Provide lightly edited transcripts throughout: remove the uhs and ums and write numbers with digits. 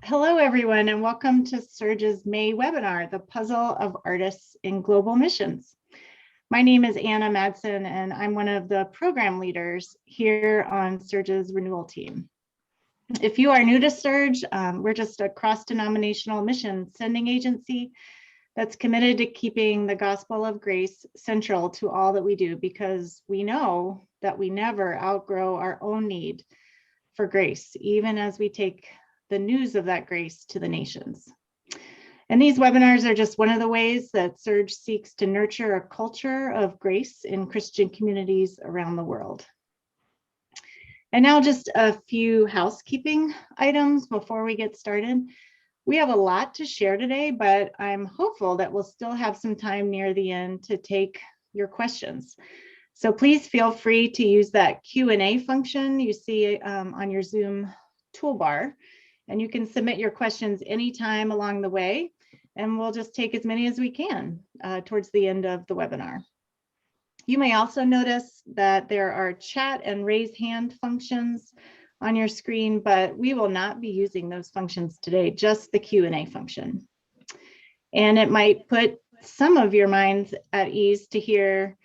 Hello, everyone, and welcome to Serge's May webinar, The Puzzle of Artists in Global Missions. My name is Anna Madsen, and I'm one of the program leaders here on Serge's renewal team. If you are new to Serge, we're just a cross-denominational mission sending agency that's committed to keeping the gospel of grace central to all that we do, because we know that we never outgrow our own need for grace, even as we take the news of that grace to the nations. And these webinars are just one of the ways that Serge seeks to nurture a culture of grace in Christian communities around the world. And now just a few housekeeping items before we get started. We have a lot to share today, but I'm hopeful that we'll still have some time near the end to take your questions. So please feel free to use that Q&A function you see on your Zoom toolbar. And you can submit your questions anytime along the way, and we'll just take as many as we can towards the end of the webinar. You may also notice that there are chat and raise hand functions on your screen, but we will not be using those functions today, just the Q&A function. And it might put some of your minds at ease to hear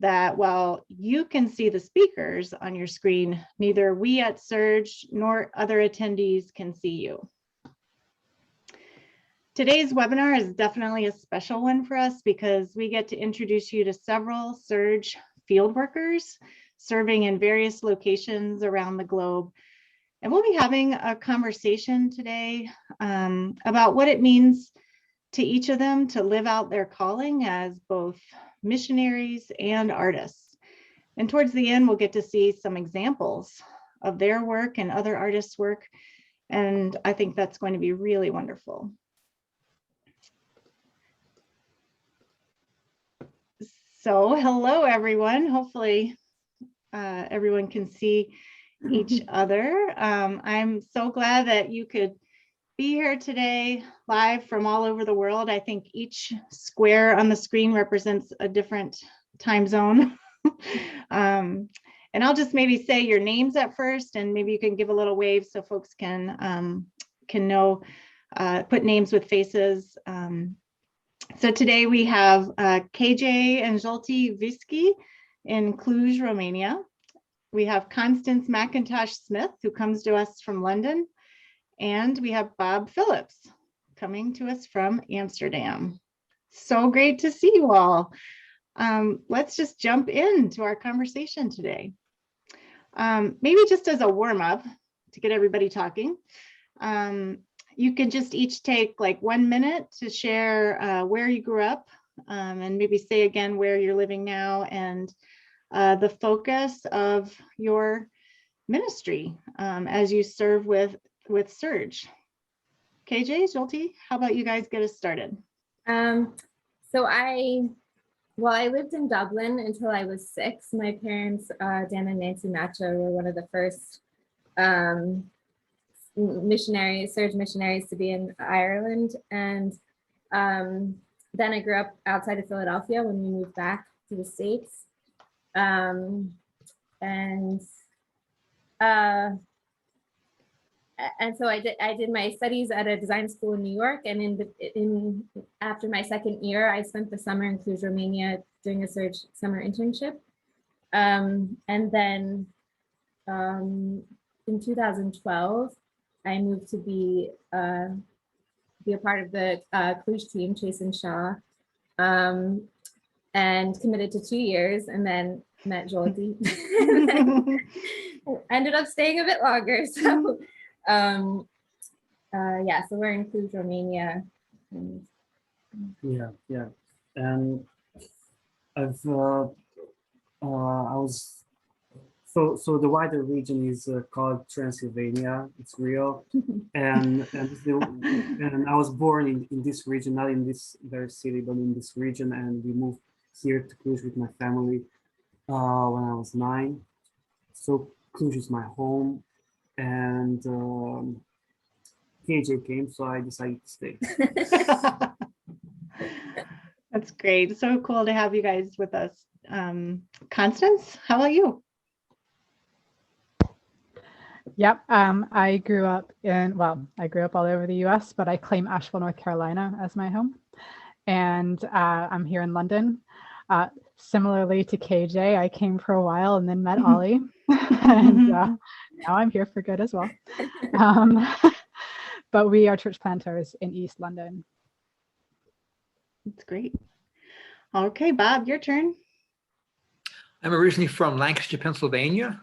that while you can see the speakers on your screen, neither we at Serge nor other attendees can see you. Today's webinar is definitely a special one for us because we get to introduce you to several Serge field workers serving in various locations around the globe. And we'll be having a conversation today about what it means to each of them to live out their calling as both missionaries and artists. And towards the end, we'll get to see some examples of their work and other artists' work. And I think that's going to be really wonderful. So hello, everyone. Hopefully everyone can see each other. I'm so glad that you could be here today live from all over the world. I think each square on the screen represents a different time zone. And I'll just maybe say your names at first, and maybe you can give a little wave so folks can know, put names with faces. So today we have KJ and Zsolti Visky in Cluj, Romania. We have Constance Macintosh Smith, who comes to us from London. And we have Bob Phillips coming to us from Amsterdam. So great to see you all. Let's just jump into our conversation today. Maybe just as a warm-up to get everybody talking, you can just each take like 1 minute to share where you grew up and maybe say again where you're living now and the focus of your ministry as you serve with Serge. KJ, Zsolti, how about you guys get us started? So I lived in Dublin until I was 6. My parents, Dan and Nancy Macho, were one of the first Serge missionaries to be in Ireland. And then I grew up outside of Philadelphia when we moved back to the States. And so I did my studies at a design school in New York, and after my second year, I spent the summer in Cluj, Romania, doing a Serge summer internship. And then in 2012, I moved to be a part of the Cluj team, Chase and Shaw, and committed to 2 years, and then met Zsolti. Ended up staying a bit longer. So. Yeah, so we're in Cluj, Romania. And... Yeah, and I was so the wider region is called Transylvania. It's real, and I was born in this region, not in this very city, but in this region, and we moved here to Cluj with my family when I was 9. So Cluj is my home. And KJ came, so I decided to stay. That's great. So cool to have you guys with us. Constance, how about you? Yep. I grew up I grew up all over the US, but I claim Asheville, North Carolina as my home. And I'm here in London. Similarly to KJ, I came for a while and then met Ollie. And now I'm here for good as well. But we are church planters in East London. That's great. Okay, Bob, your turn. I'm originally from Lancaster, Pennsylvania.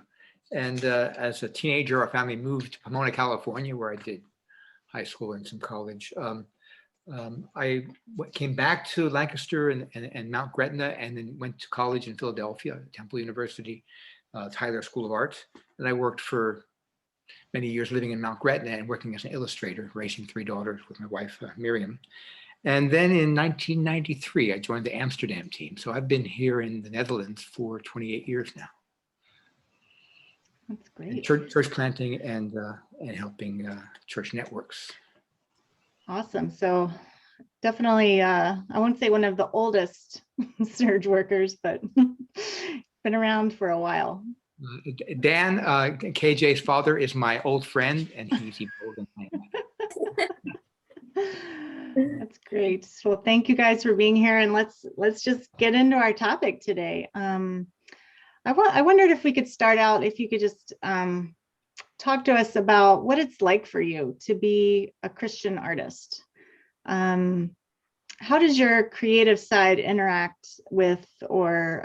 And as a teenager, our family moved to Pomona, California, where I did high school and some college. I came back to Lancaster and Mount Gretna, and then went to college in Philadelphia, Temple University, Tyler School of Art. And I worked for many years living in Mount Gretna and working as an illustrator, raising 3 daughters with my wife, Miriam. And then in 1993, I joined the Amsterdam team. So I've been here in the Netherlands for 28 years now. That's great. Church planting and helping church networks. Awesome. So definitely, I won't say one of the oldest Serge workers, but been around for a while. Dan, KJ's father, is my old friend, and he's evolving. That's great. Well, thank you guys for being here, and let's just get into our topic today. I wondered if we could start out, if you could just talk to us about what it's like for you to be a Christian artist. How does your creative side interact with or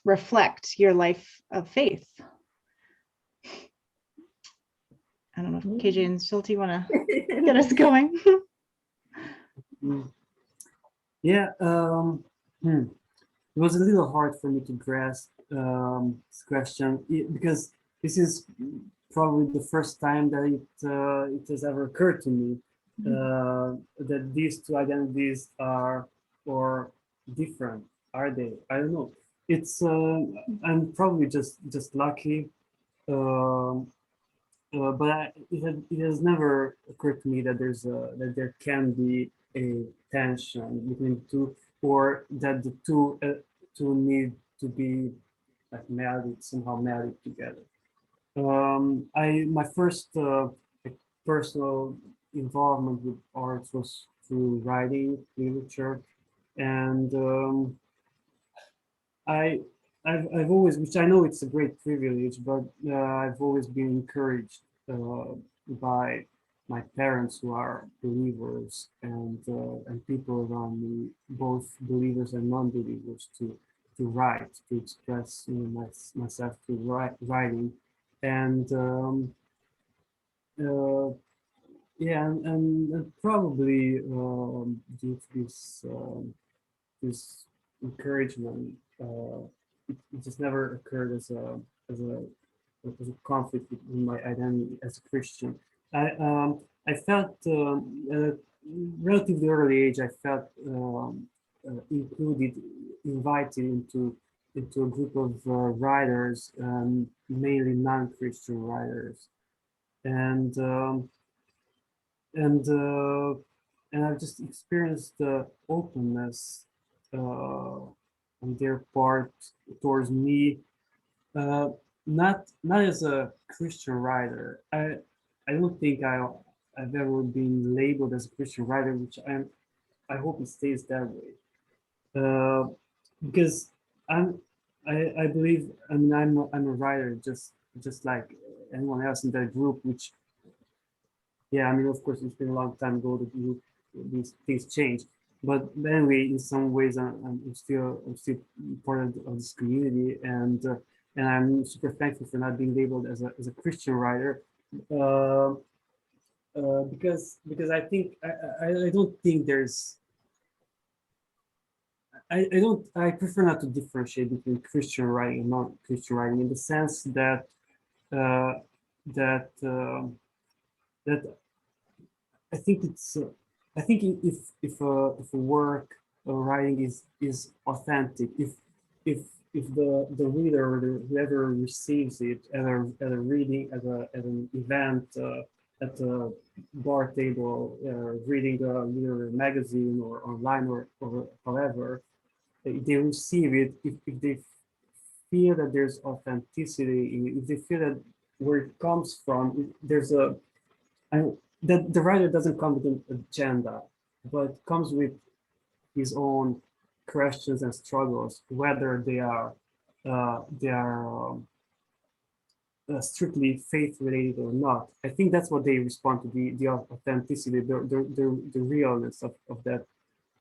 reflect your life of faith? I don't know if KJ and Schulte want to get us going. Yeah, it was a little hard for me to grasp this question because this is probably the first time that it has ever occurred to me that these two identities are or different. Are they? I don't know. It's I'm probably just lucky, but it has never occurred to me that that there can be a tension between the two, or that the two need to be like somehow married together. My first like personal involvement with arts was through writing, literature, and I've always, which I know it's a great privilege, but I've always been encouraged by my parents who are believers and people around me, both believers and non-believers, to write, to express myself through writing, and yeah, and probably due to this encouragement, it just never occurred as a conflict in my identity as a Christian. I felt at a relatively early age, I felt invited into a group of writers, mainly non-Christian writers, and I've just experienced the openness on their part towards me, not as a Christian writer. I don't think I've ever been labeled as a Christian writer, which I hope it stays that way. Because I believe, I mean, I'm a writer just like anyone else in that group, which, yeah, I mean, of course, it's been a long time ago that these things change. But anyway, in some ways, I'm still part of this community, and I'm super thankful for not being labeled as a Christian writer, because I think I don't think there's I prefer not to differentiate between Christian writing and non-Christian writing, in the sense that that I think it's I think if a work or writing is authentic, if the reader or whoever receives it at a reading, at an event, at a bar table, reading a literary magazine or online or however, they receive it, if they feel that there's authenticity, if they feel that where it comes from, the writer doesn't come with an agenda, but comes with his own questions and struggles, whether they are strictly faith related or not. I think that's what they respond to, the authenticity, the realness of that,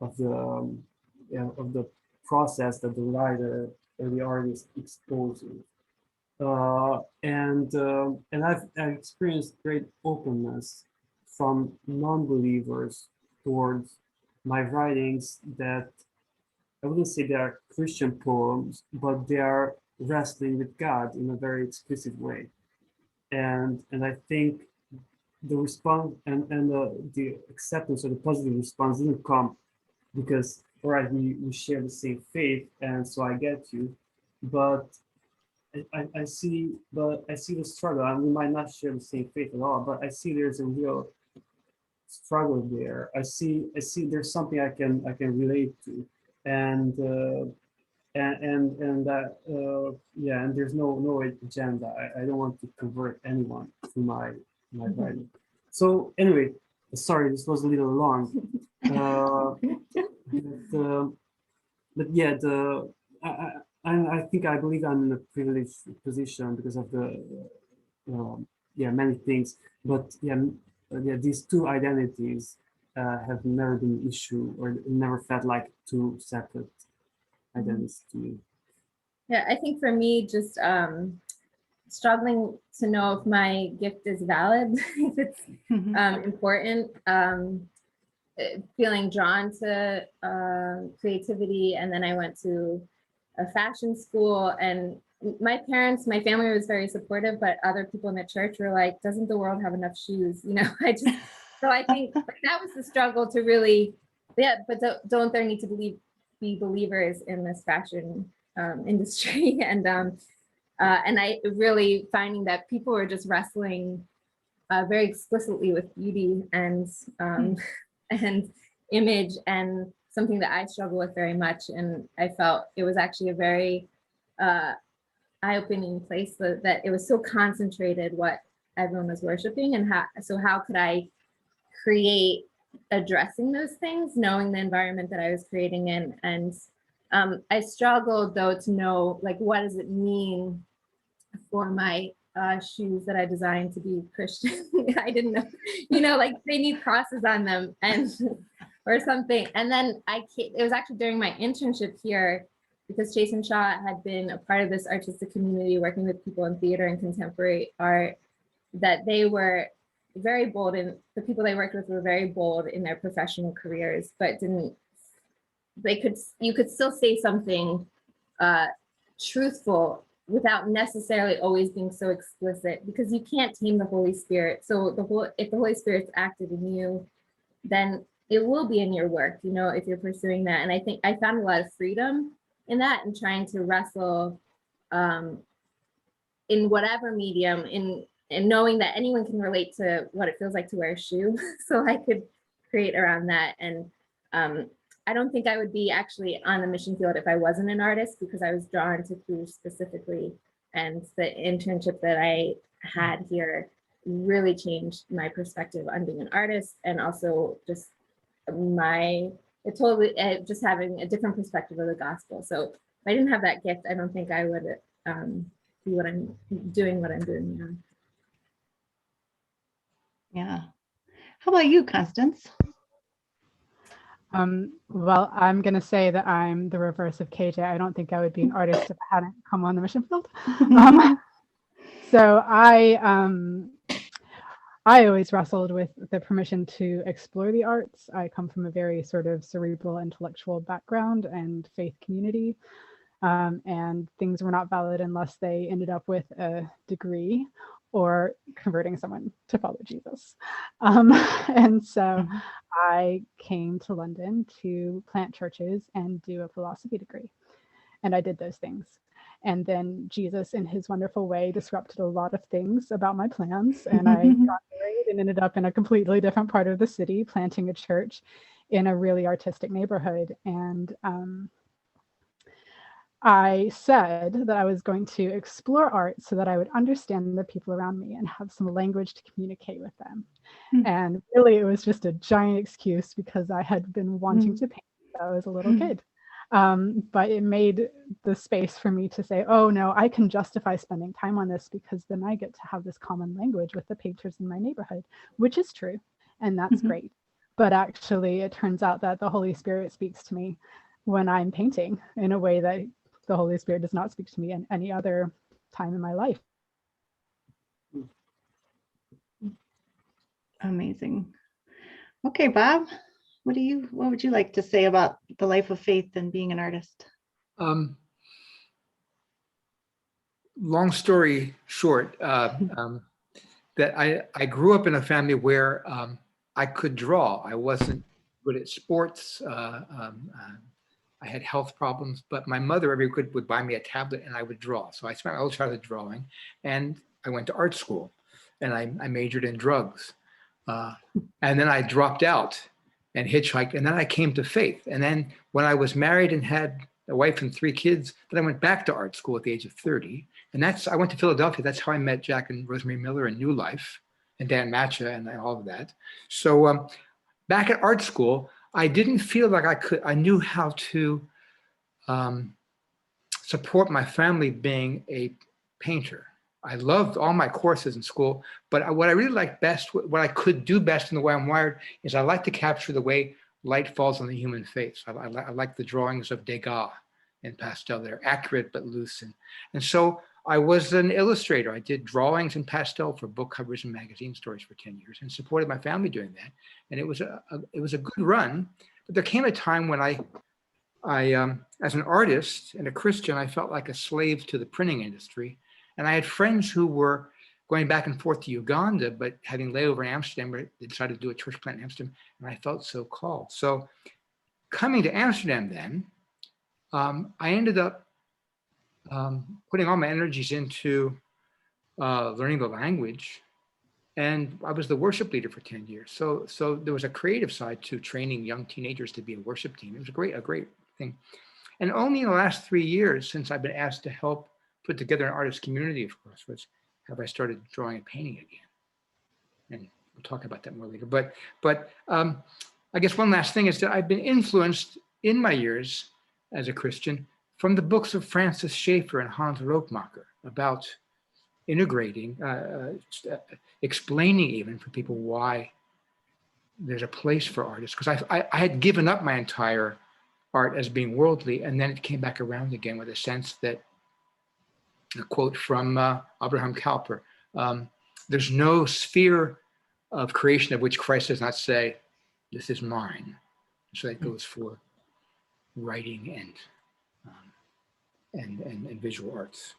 of the process that the writer or the artist exposes. And I've experienced great openness from non-believers towards my writings, that I wouldn't say they are Christian poems, but they are wrestling with God in a very explicit way. And I think the response and the acceptance or the positive response didn't come because, all right, we share the same faith, and so I get you, but I see the struggle, and we might not share the same faith at all, but I see there's a real struggle there. I see there's something I can relate to, and there's no agenda. I don't want to convert anyone to my writing. So anyway, sorry, this was a little long. But yeah, I think I believe I'm in a privileged position because of the many things. But these two identities have never been an issue, or never felt like two separate identities to me. Yeah, I think for me, just struggling to know if my gift is valid, if it's important, feeling drawn to creativity. And then I went to a fashion school, and my family was very supportive, but other people in the church were like, doesn't the world have enough shoes? So I think that was the struggle to really, but don't there need to be believers in this fashion industry? And I really finding that people were just wrestling very explicitly with beauty and image, and something that I struggle with very much. And I felt it was actually a very eye-opening place that it was so concentrated what everyone was worshiping, and how could I create addressing those things, knowing the environment that I was creating in. And I struggled though to know, like, what does it mean for my shoes that I designed to be Christian? I didn't know, like they need crosses on them and or something. And then it was actually during my internship here, because Chase and Shaw had been a part of this artistic community working with people in theater and contemporary art, that they were very bold, and the people they worked with were very bold in their professional careers, but you could still say something truthful without necessarily always being so explicit, because you can't tame the Holy Spirit. So if the Holy Spirit's active in you, then it will be in your work, if you're pursuing that. And I think I found a lot of freedom in that, and trying to wrestle in whatever medium, and knowing that anyone can relate to what it feels like to wear a shoe. So I could create around that. And I don't think I would be actually on the mission field if I wasn't an artist, because I was drawn to Cluj specifically. And the internship that I had here really changed my perspective on being an artist, and also just just having a different perspective of the gospel. So if I didn't have that gift, I don't think I would be what I'm doing now. Yeah. How about you, Constance? Well, I'm going to say that I'm the reverse of KJ. I don't think I would be an artist if I hadn't come on the mission field. So I always wrestled with the permission to explore the arts. I come from a very sort of cerebral intellectual background and faith community. And things were not valid unless they ended up with a degree or converting someone to follow Jesus. And so I came to London to plant churches and do a philosophy degree. And I did those things. And then Jesus, in his wonderful way, disrupted a lot of things about my plans. And I got married and ended up in a completely different part of the city, planting a church in a really artistic neighborhood. And I said that I was going to explore art so that I would understand the people around me and have some language to communicate with them. Mm. And really, it was just a giant excuse because I had been wanting to paint since I was a little kid. But it made the space for me to say, oh no, I can justify spending time on this because then I get to have this common language with the painters in my neighborhood, which is true. And that's great. But actually, it turns out that the Holy Spirit speaks to me when I'm painting in a way that the Holy Spirit does not speak to me in any other time in my life. Amazing. Okay, Bob, what would you like to say about the life of faith and being an artist? Long story short, that I grew up in a family where I could draw. I wasn't good at sports. I had health problems, but my mother every week would buy me a tablet and I would draw. So I spent my whole childhood drawing, and I went to art school and I majored in drugs. And then I dropped out and hitchhiked, and then I came to faith. And then when I was married and had a wife and 3 kids, then I went back to art school at the age of 30. And I went to Philadelphia. That's how I met Jack and Rosemary Miller and New Life and Dan Matcha and all of that. So back at art school, I didn't feel like I knew how to support my family being a painter. I loved all my courses in school, but what I really liked best, what I could do best in the way I'm wired, is I like to capture the way light falls on the human face. I like the drawings of Degas in pastel. They're accurate but loose. And so I was an illustrator. I did drawings in pastel for book covers and magazine stories for 10 years and supported my family doing that. And it was a good run, but there came a time when I as an artist and a Christian, I felt like a slave to the printing industry. And I had friends who were going back and forth to Uganda, but having layover in Amsterdam, they decided to do a church plant in Amsterdam, and I felt so called. So coming to Amsterdam then, I ended up putting all my energies into learning the language, and I was the worship leader for 10 years. So there was a creative side to training young teenagers to be a worship team. It was a great thing. And only in the last 3 years, since I've been asked to help put together an artist community of Crossroads, have I started drawing and painting again. And we'll talk about that more later. But I guess one last thing is that I've been influenced in my years as a Christian from the books of Francis Schaeffer and Hans Rothmacher about integrating, explaining even for people why there's a place for artists. Because I had given up my entire art as being worldly, and then it came back around again with a sense that, a quote from Abraham Kuyper, there's no sphere of creation of which Christ does not say, this is mine. So that goes for writing and visual arts.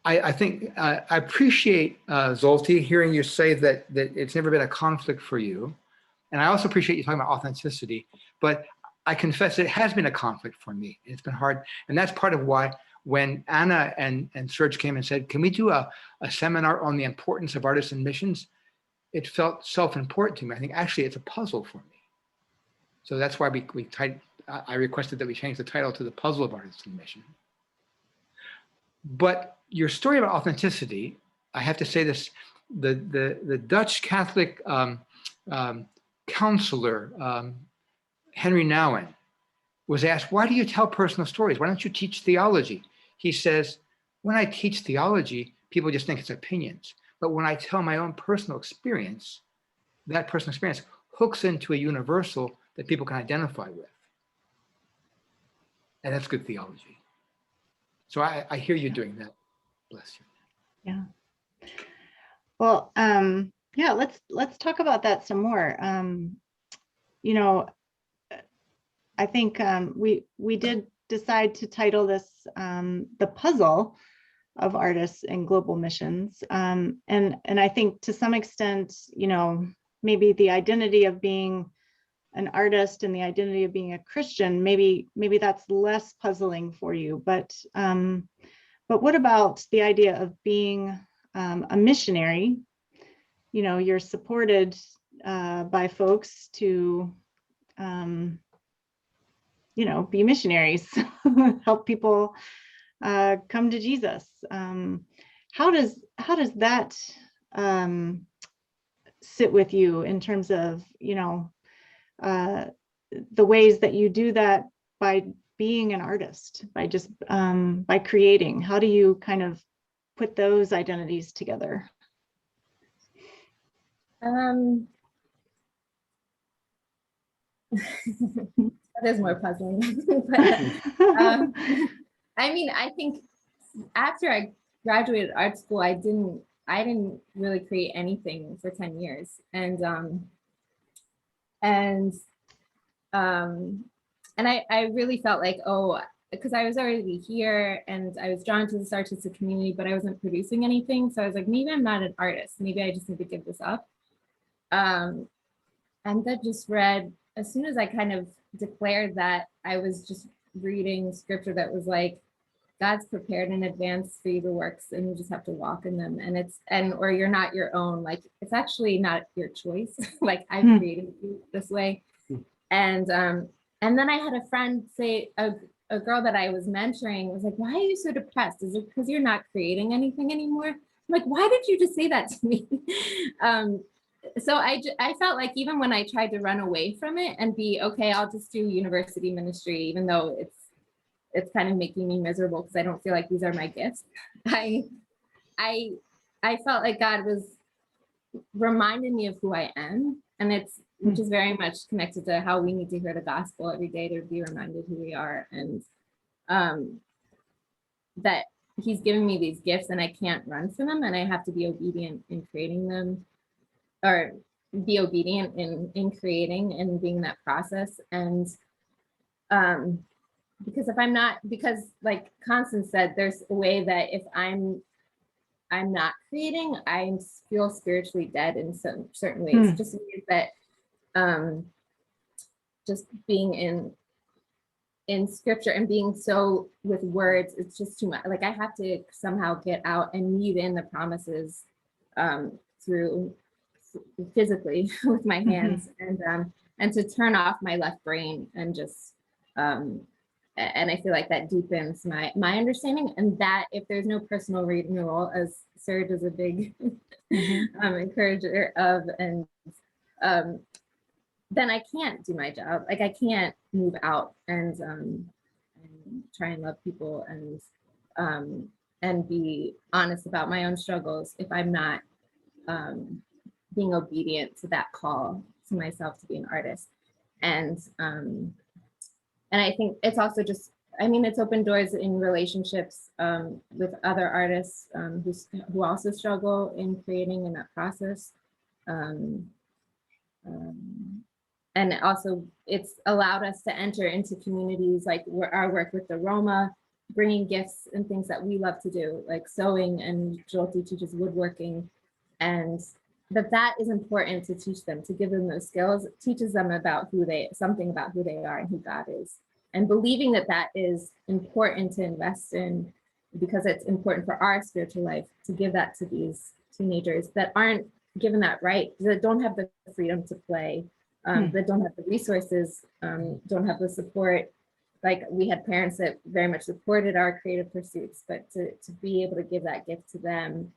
I think I appreciate, Zolti, hearing you say that it's never been a conflict for you. And I also appreciate you talking about authenticity, but I confess it has been a conflict for me. It's been hard. And that's part of why when Anna and Serge came and said, can we do a seminar on the importance of artists and missions? It felt self-important to me. I think actually it's a puzzle for me. So that's why I requested that we change the title to The Puzzle of Artists and Mission. But your story about authenticity, I have to say this, the Dutch Catholic counselor, Henry Nouwen, was asked, why do you tell personal stories? Why don't you teach theology? He says, when I teach theology, people just think it's opinions. But when I tell my own personal experience, that personal experience hooks into a universal that people can identify with. And that's good theology. So I hear you doing that. Bless you. Yeah. Well, yeah, let's talk about that some more. You know, I think we did decide to title this The Puzzle of Artists and Global Missions. And I think to some extent, you know, maybe the identity of being an artist and the identity of being a Christian, maybe that's less puzzling for you. But what about the idea of being a missionary? You know, you're supported by folks to, you be missionaries, help people come to Jesus. How does that sit with you in terms of, the ways that you do that by being an artist, by creating? How do you kind of put those identities together? That is more puzzling. But, I mean, I think after I graduated art school, I didn't really create anything for 10 years. And I really felt like, because I was already here and I was drawn to this artistic community, but I wasn't producing anything. So I was like, maybe I'm not an artist. Maybe I just need to give this up. And that just read, as soon as I kind of declared that, I was just reading scripture that was like, God's prepared in advance for you the works and you just have to walk in them. Or you're not your own, like, it's actually not your choice. Like, I created you this way. And then I had a friend say, a girl that I was mentoring was like, why are you so depressed? Is it because you're not creating anything anymore? I'm like, why did you just say that to me? So I felt like even when I tried to run away from it and be, okay, I'll just do university ministry, even though it's kind of making me miserable because I don't feel like these are my gifts. I felt like God was reminding me of who I am. And which is very much connected to how we need to hear the gospel every day to be reminded who we are. And that he's giving me these gifts and I can't run from them and I have to be obedient in creating them, or be obedient in creating and being that process. And because like Constance said, there's a way that if I'm not creating, I feel spiritually dead in some certain ways. Just means that just being in scripture and being so with words, it's just too much. Like, I have to somehow get out and weave in the promises through physically with my hands, and to turn off my left brain and just and I feel like that deepens my understanding, and that if there's no personal renewal, as Serge is a big encourager of, and then I can't do my job. Like, I can't move out and try and love people and be honest about my own struggles if I'm not being obedient to that call to myself to be an artist. And I think it's also just, it's opened doors in relationships with other artists who also struggle in creating in that process. And also it's allowed us to enter into communities like our work with the Roma, bringing gifts and things that we love to do, like sewing, and Jyoti teaches woodworking. And that is important to teach them, to give them those skills. It teaches them something about who they are and who God is. And believing that is important to invest in, because it's important for our spiritual life, to give that to these teenagers that aren't given that right, that don't have the freedom to play, that don't have the resources, don't have the support. Like, we had parents that very much supported our creative pursuits, but to be able to give that gift to them,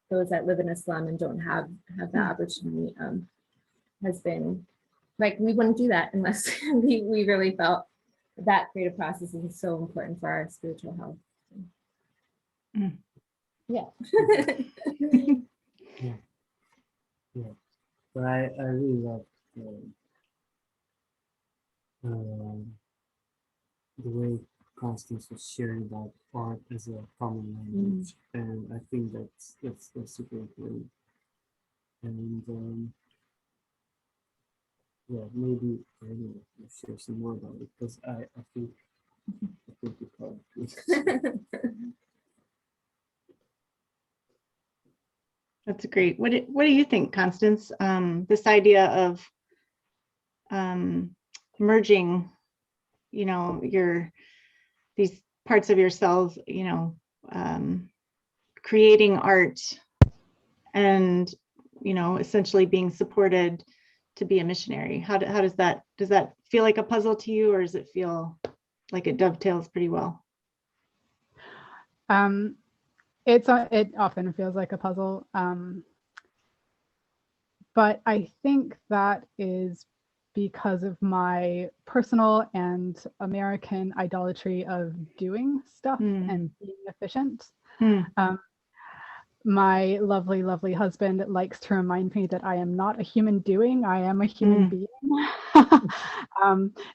those that live in a slum and don't have that opportunity, has been, like, we wouldn't do that unless we really felt that creative process is so important for our spiritual health. Yeah. Yeah. But I really love the way Constance was sharing about art as a common language, and I think that's super important. And yeah, maybe we'll share some more about it, because I think we probably. That's great. What do you think, Constance? This idea of merging, these parts of yourselves, creating art, and essentially being supported to be a missionary? How does that feel like a puzzle to you, or does it feel like it dovetails pretty well? It often feels like a puzzle, but I think that is because of my personal and American idolatry of doing stuff and being efficient. My lovely, lovely husband likes to remind me that I am not a human doing, I am a human being.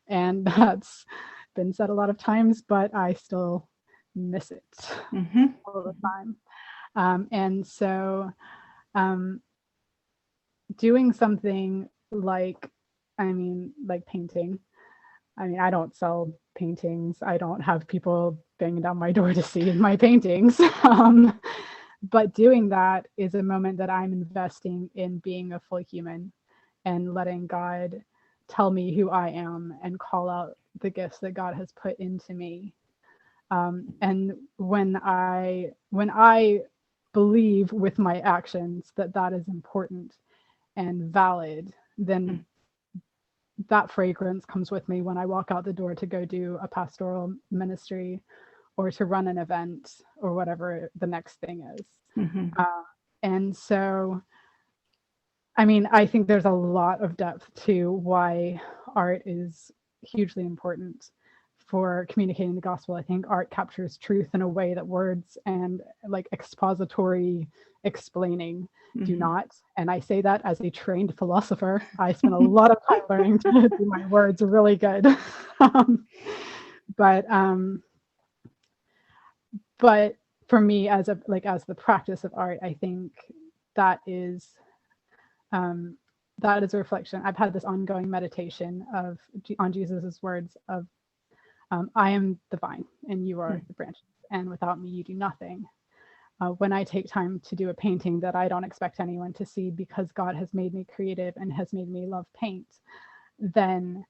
And that's been said a lot of times, but I still miss it all the time. And so doing something like painting. I mean, I don't sell paintings. I don't have people banging down my door to see my paintings. But doing that is a moment that I'm investing in being a full human and letting God tell me who I am and call out the gifts that God has put into me. And when I believe with my actions that that is important and valid, then that fragrance comes with me when I walk out the door to go do a pastoral ministry or to run an event or whatever the next thing is. And so, I mean, I think there's a lot of depth to why art is hugely important for communicating the gospel. I think art captures truth in a way that words and like expository explaining do not. And I say that as a trained philosopher. I spent a lot of time learning to do my words really good. But for me, as the practice of art, I think that is a reflection. I've had this ongoing meditation on Jesus's words of, I am the vine and you are the branches, and without me you do nothing. When I take time to do a painting that I don't expect anyone to see because God has made me creative and has made me love paint, then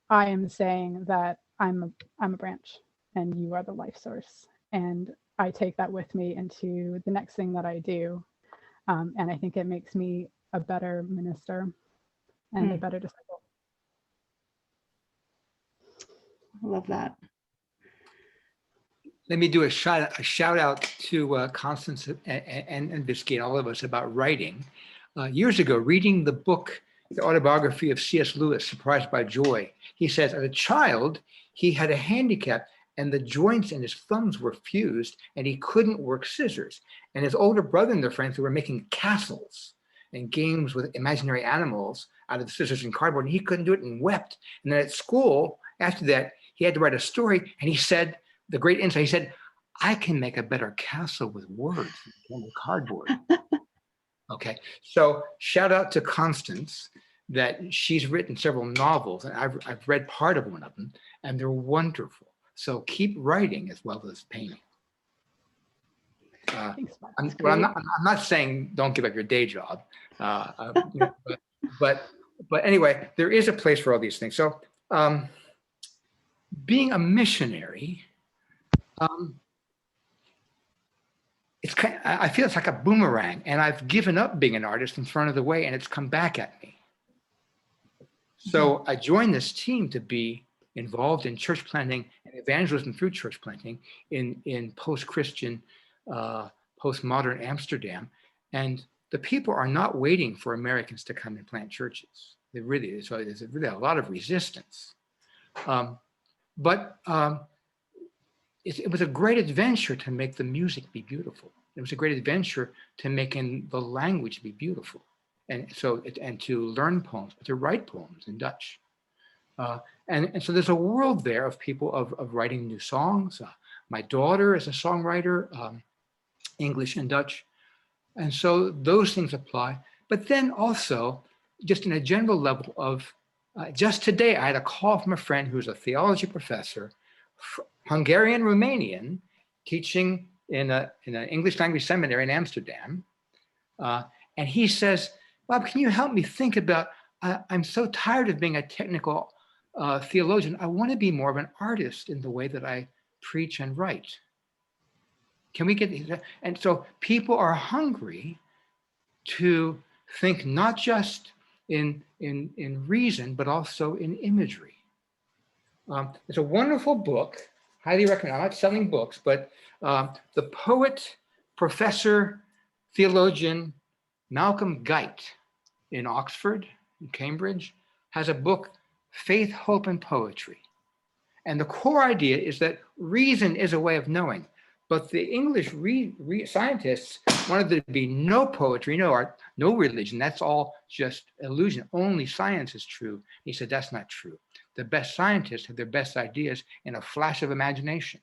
I am saying that I'm a branch and you are the life source. And I take that with me into the next thing that I do. And I think it makes me a better minister and a better disciple. I love that. Let me do a shout out to Constance and Visky and all of us about writing. Years ago, reading the book, the autobiography of C.S. Lewis, Surprised by Joy, he says, as a child, he had a handicap and the joints in his thumbs were fused and he couldn't work scissors. And his older brother and their friends were making castles and games with imaginary animals out of scissors and cardboard, and he couldn't do it and wept. And then at school, after that, he had to write a story, and he said, the great insight, he said, I can make a better castle with words than with cardboard. Okay, so shout out to Constance that she's written several novels, and I've read part of one of them, and they're wonderful. So keep writing as well as painting. I'm not saying don't give up your day job, but anyway, there is a place for all these things. So being a missionary, I feel it's like a boomerang, and I've given up being an artist and thrown it away, and it's come back at me. So I joined this team to be involved in church planting and evangelism through church planting in post-Christian, postmodern Amsterdam. And the people are not waiting for Americans to come and plant churches. There's really a lot of resistance. But it was a great adventure to make the music be beautiful. It was a great adventure to making the language be beautiful. And to learn poems, but to write poems in Dutch. And so there's a world there of people of writing new songs. My daughter is a songwriter, English and Dutch. And so those things apply. But then also, just in a general level of, just today, I had a call from a friend who's a theology professor, Hungarian Romanian, teaching in an English language seminary in Amsterdam. And he says, Bob, can you help me think about, I'm so tired of being a technical theologian. I want to be more of an artist in the way that I preach and write. Can we get that? And so people are hungry to think not just in reason, but also in imagery. It's a wonderful book, highly recommend. I'm not selling books, but the poet, professor, theologian, Malcolm Guite in Oxford, in Cambridge, has a book, Faith, Hope, and Poetry. And the core idea is that reason is a way of knowing, but the English scientists wanted there to be no poetry, no art, no religion. That's all just illusion. Only science is true. He said, that's not true. The best scientists have their best ideas in a flash of imagination.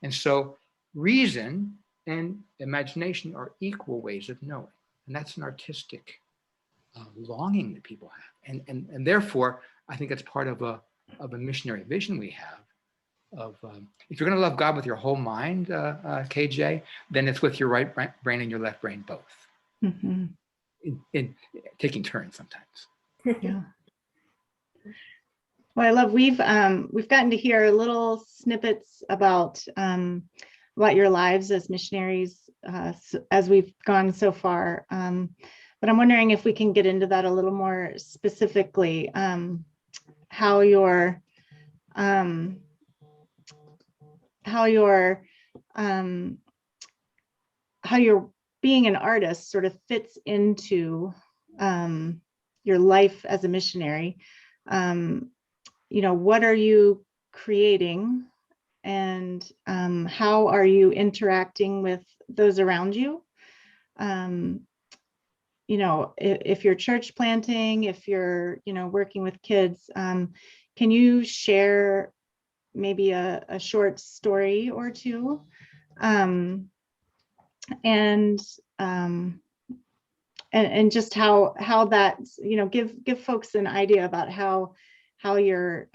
And so reason and imagination are equal ways of knowing. And that's an artistic longing that people have. And therefore, I think it's part of a missionary vision we have of, if you're going to love God with your whole mind, KJ, then it's with your right brain and your left brain both. Mm-hmm. In taking turns sometimes. Yeah. Well, I love we've gotten to hear little snippets about your lives as missionaries as we've gone so far. But I'm wondering if we can get into that a little more specifically, how you're being an artist sort of fits into your life as a missionary. What are you creating, and how are you interacting with those around you? If you're church planting, if you're, working with kids, can you share maybe a short story or two? And just how that, give folks an idea about how your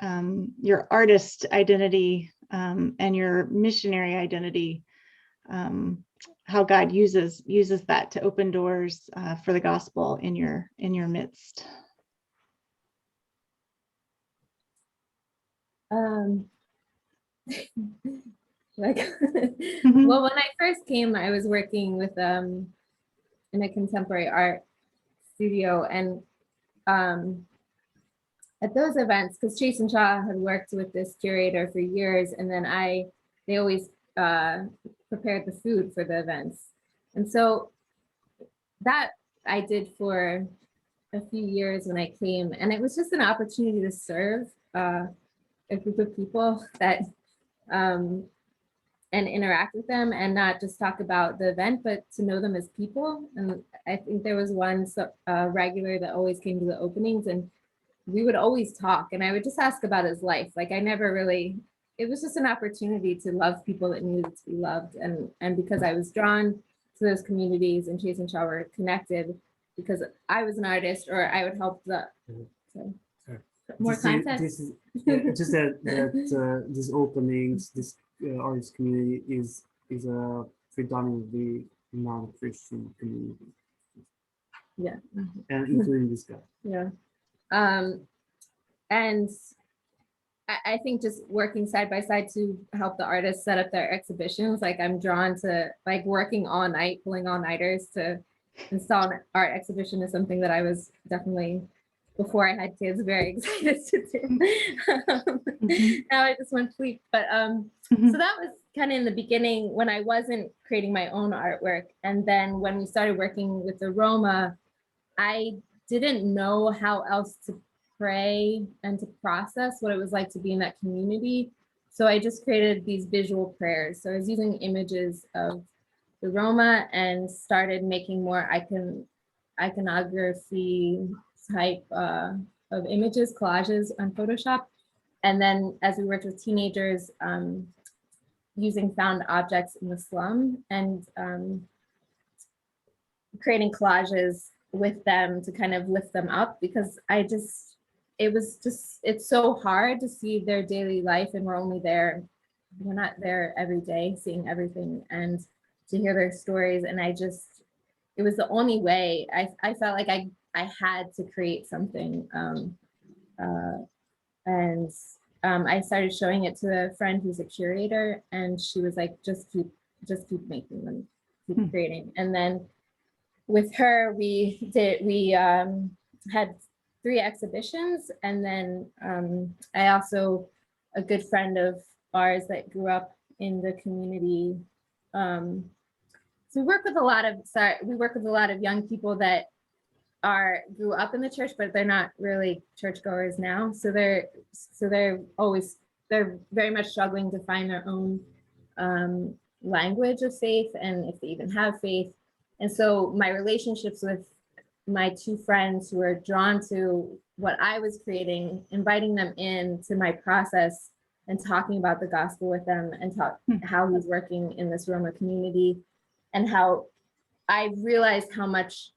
artist identity and your missionary identity, how God uses that to open doors for the gospel in your midst. Well, when I first came, I was working with in a contemporary art studio, and at those events, because Chase and Shaw had worked with this curator for years, and then they always prepared the food for the events, and so that I did for a few years when I came, and it was just an opportunity to serve a group of people that and interact with them, and not just talk about the event, but to know them as people. And I think there was one regular that always came to the openings, and we would always talk, and I would just ask about his life. Like, I never really, it was just an opportunity to love people that needed to be loved. And because I was drawn to those communities, and Chase and Shaw were connected because I was an artist, or I would help the, so more content. Just that these openings, this artist community is a predominantly non-Christian community. Yeah. And including this guy. Yeah. And I think just working side by side to help the artists set up their exhibitions, like I'm drawn to like working all night, pulling all-nighters to install an art exhibition is something that I was definitely, before I had kids, very excited to do. Now I just want to sleep. But so that was kind of in the beginning when I wasn't creating my own artwork. And then when we started working with the Roma, I didn't know how else to pray and to process what it was like to be in that community. So I just created these visual prayers. So I was using images of the Roma and started making more iconography type of images, collages on Photoshop. And then as we worked with teenagers, using found objects in the slum and creating collages with them to kind of lift them up, because it's so hard to see their daily life, and we're not there every day seeing everything, and to hear their stories. And it was the only way I felt like I had to create something. I started showing it to a friend who's a curator, and she was like, just keep making them, keep creating. And then with her, we had 3 exhibitions, and then I also, a good friend of ours that grew up in the community. So we work with a lot of young people that grew up in the church, but they're not really churchgoers now. So they're very much struggling to find their own language of faith, and if they even have faith. And so my relationships with my 2 friends who are drawn to what I was creating, inviting them into my process and talking about the gospel with them, and how he's working in this Roma community, and how I realized how much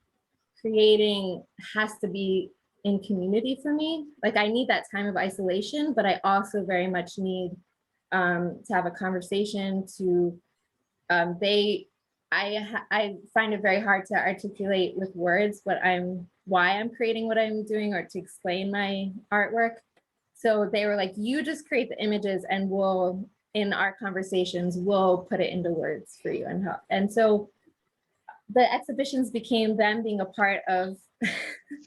creating has to be in community for me. Like, I need that time of isolation, but I also very much need to have a conversation. I find it very hard to articulate with words why I'm creating what I'm doing, or to explain my artwork. So they were like, you just create the images, and in our conversations, we'll put it into words for you. And so the exhibitions became them being a part of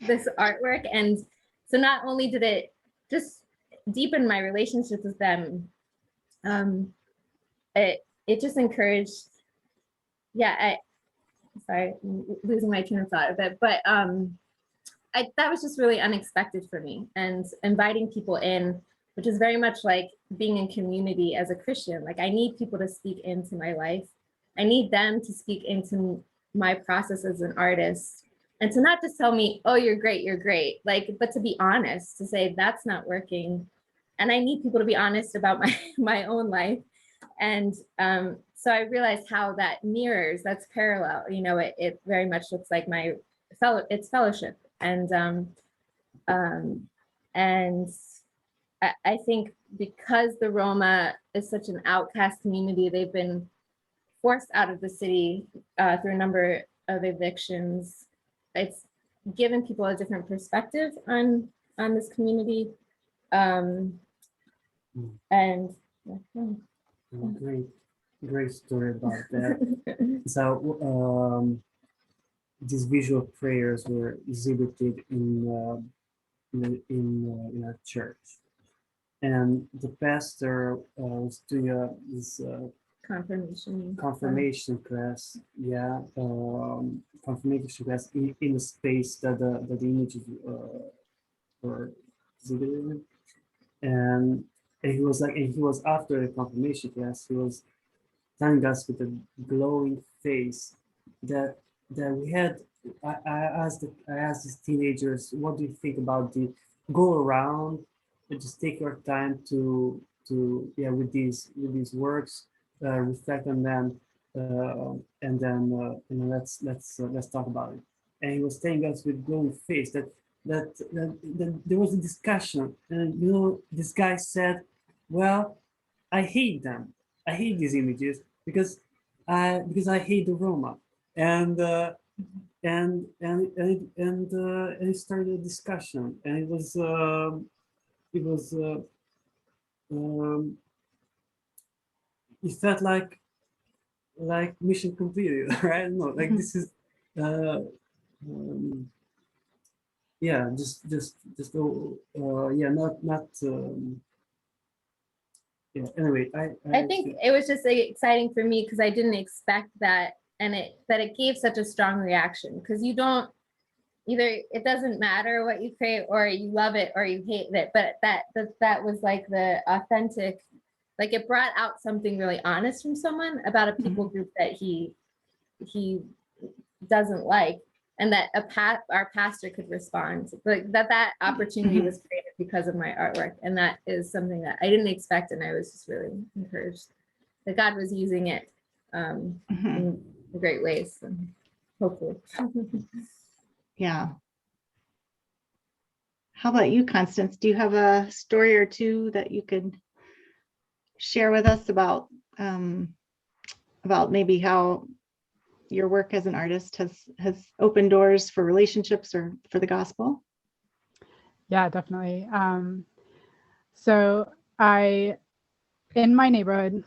this artwork. And so not only did it just deepen my relationship with them, it just encouraged, sorry, I'm losing my train of thought a bit, but that was just really unexpected for me. And inviting people in, which is very much like being in community as a Christian. Like, I need people to speak into my life. I need them to speak into my process as an artist, and to not just tell me, oh, you're great, but to be honest, to say that's not working. And I need people to be honest about my own life. And so I realized how that mirrors, that's parallel, it very much looks like it's fellowship. And I think because the Roma is such an outcast community, they've been forced out of the city through a number of evictions. It's given people a different perspective on this community. And Great story about that. So these visual prayers were exhibited in our church, and the pastor was doing this confirmation class, confirmation class in a space that the images were exhibited in. And he was after the confirmation class, he was telling us with a glowing face that we had. I asked these teenagers, what do you think about the go around and just take your time to with these works, reflect on them, and then let's talk about it. And he was telling us with glowing face that there was a discussion, and this guy said, well, I hate them. I hate these images because I hate the Roma, and it started a discussion, and it was it felt like mission completed. Right? No, like this is anyway, I think it was just exciting for me because I didn't expect that, and it gave such a strong reaction, because you don't it doesn't matter what you create, or you love it or you hate it, but that was like the authentic, like it brought out something really honest from someone about a people group that he doesn't like, and that our pastor could respond, like that opportunity was created because of my artwork. And that is something that I didn't expect, and I was just really encouraged that God was using it in great ways, and hopefully. Yeah. How about you, Constance? Do you have a story or two that you could share with us about maybe how your work as an artist has opened doors for relationships or for the gospel? Yeah, definitely. So in my neighborhood,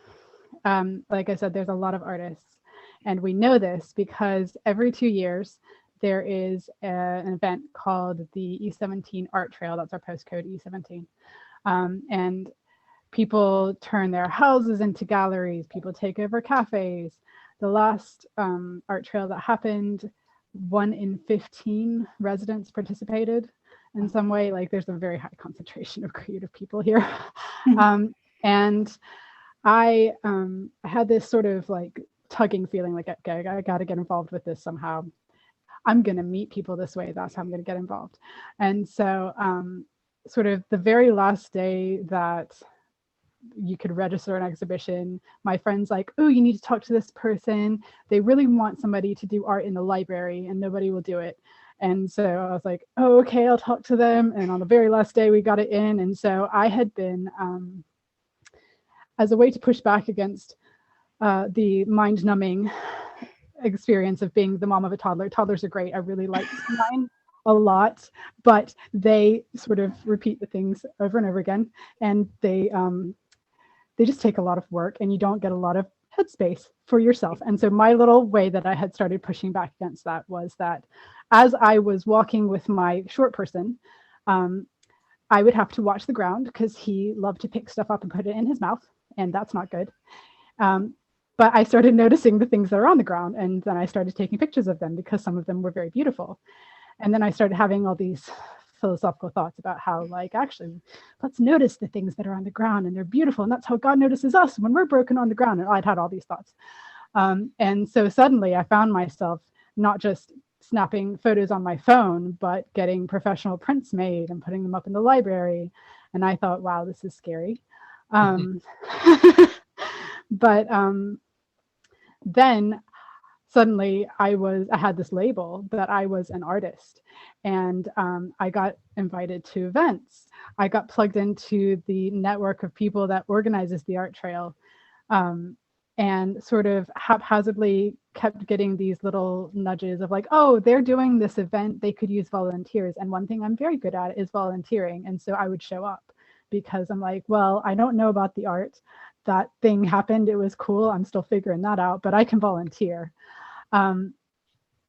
like I said, there's a lot of artists, and we know this because every 2 years there is an event called the E17 Art Trail. That's our postcode, E17. And people turn their houses into galleries. People take over cafes. The last art trail that happened, 1 in 15 residents participated in some way. Like, there's a very high concentration of creative people here. And I had this sort of like tugging feeling like, okay, I got to get involved with this somehow. I'm going to meet people this way. That's how I'm going to get involved. And so sort of the very last day that you could register an exhibition, my friend's like, oh, you need to talk to this person. They really want somebody to do art in the library and nobody will do it. And so I was like, oh, okay, I'll talk to them. And on the very last day, we got it in. And so I had been, as a way to push back against the mind-numbing experience of being the mom of a toddler. Toddlers are great. I really like mine a lot, but they sort of repeat the things over and over again. And they just take a lot of work and you don't get a lot of headspace for yourself. And so my little way that I had started pushing back against that was that as I was walking with my short person, I would have to watch the ground because he loved to pick stuff up and put it in his mouth, and that's not good. But I started noticing the things that are on the ground, and then I started taking pictures of them because some of them were very beautiful. And then I started having all these philosophical thoughts about how, like, actually, let's notice the things that are on the ground and they're beautiful. And that's how God notices us when we're broken on the ground. And I'd had all these thoughts. And so suddenly I found myself not just snapping photos on my phone, but getting professional prints made and putting them up in the library. And I thought, wow, this is scary. But then suddenly I had this label that I was an artist, and I got invited to events. I got plugged into the network of people that organizes the art trail, and sort of haphazardly kept getting these little nudges of like, oh, they're doing this event, they could use volunteers. And one thing I'm very good at is volunteering. And so I would show up because I'm like, well, I don't know about the art. That thing happened, it was cool, I'm still figuring that out, but I can volunteer.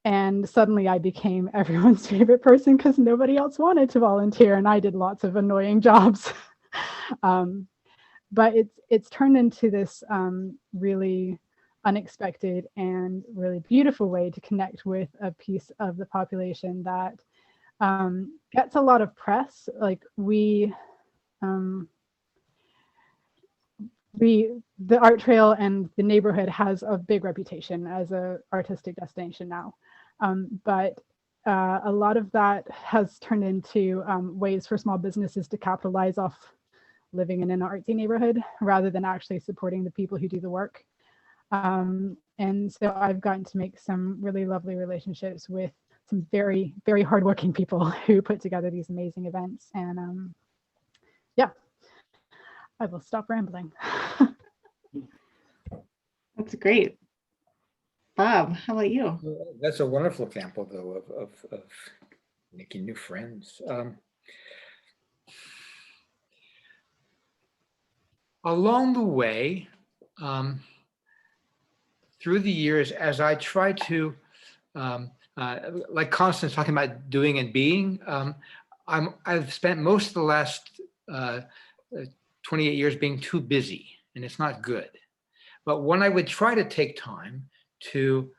And suddenly I became everyone's favorite person because nobody else wanted to volunteer, and I did lots of annoying jobs. But it's turned into this really unexpected and really beautiful way to connect with a piece of the population that gets a lot of press. Like the art trail and the neighborhood has a big reputation as an artistic destination now. But a lot of that has turned into ways for small businesses to capitalize off living in an artsy neighborhood rather than actually supporting the people who do the work. And so I've gotten to make some really lovely relationships with some very, very hardworking people who put together these amazing events. And yeah, I will stop rambling. That's great. Bob, how about you? That's a wonderful example, though, of making new friends. Along the way, through the years, as I try to, like Constance talking about doing and being, I've spent most of the last 28 years being too busy, and it's not good. But when I would try to take time to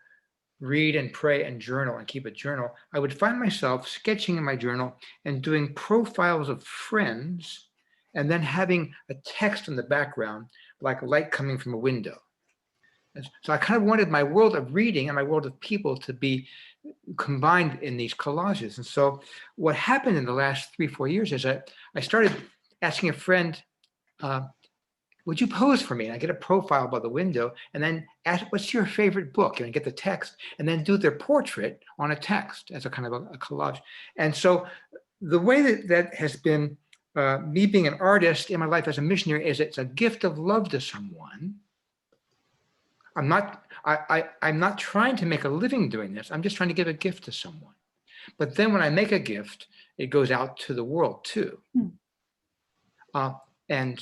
read and pray and journal and keep a journal, I would find myself sketching in my journal and doing profiles of friends and then having a text in the background, like light coming from a window. And so I kind of wanted my world of reading and my world of people to be combined in these collages. And so what happened in the last 3-4 years is I started asking a friend, would you pose for me? And I get a profile by the window and then ask, what's your favorite book? And I get the text and then do their portrait on a text as a kind of a collage. And so the way that has been me being an artist in my life as a missionary is it's a gift of love to someone. I'm not trying to make a living doing this. I'm just trying to give a gift to someone. But then when I make a gift, it goes out to the world too. And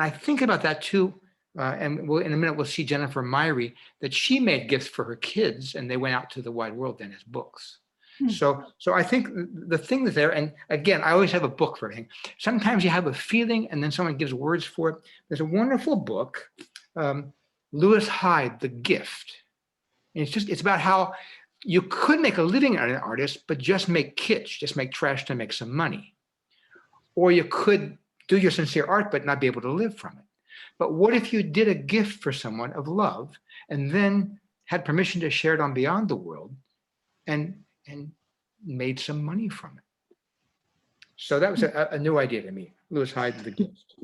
I think about that too and in a minute, we'll see Jennifer Myrie, that she made gifts for her kids and they went out to the wide world then as books. So I think the thing that's there, and again, I always have a book for everything. Sometimes you have a feeling and then someone gives words for it. There's a wonderful book, Lewis Hyde, The Gift. And it's about how you could make a living as an artist, but just make kitsch, just make trash to make some money. Or you could do your sincere art, but not be able to live from it. But what if you did a gift for someone of love and then had permission to share it on beyond the world and made some money from it? So that was a new idea to me, Lewis Hyde, The Gift.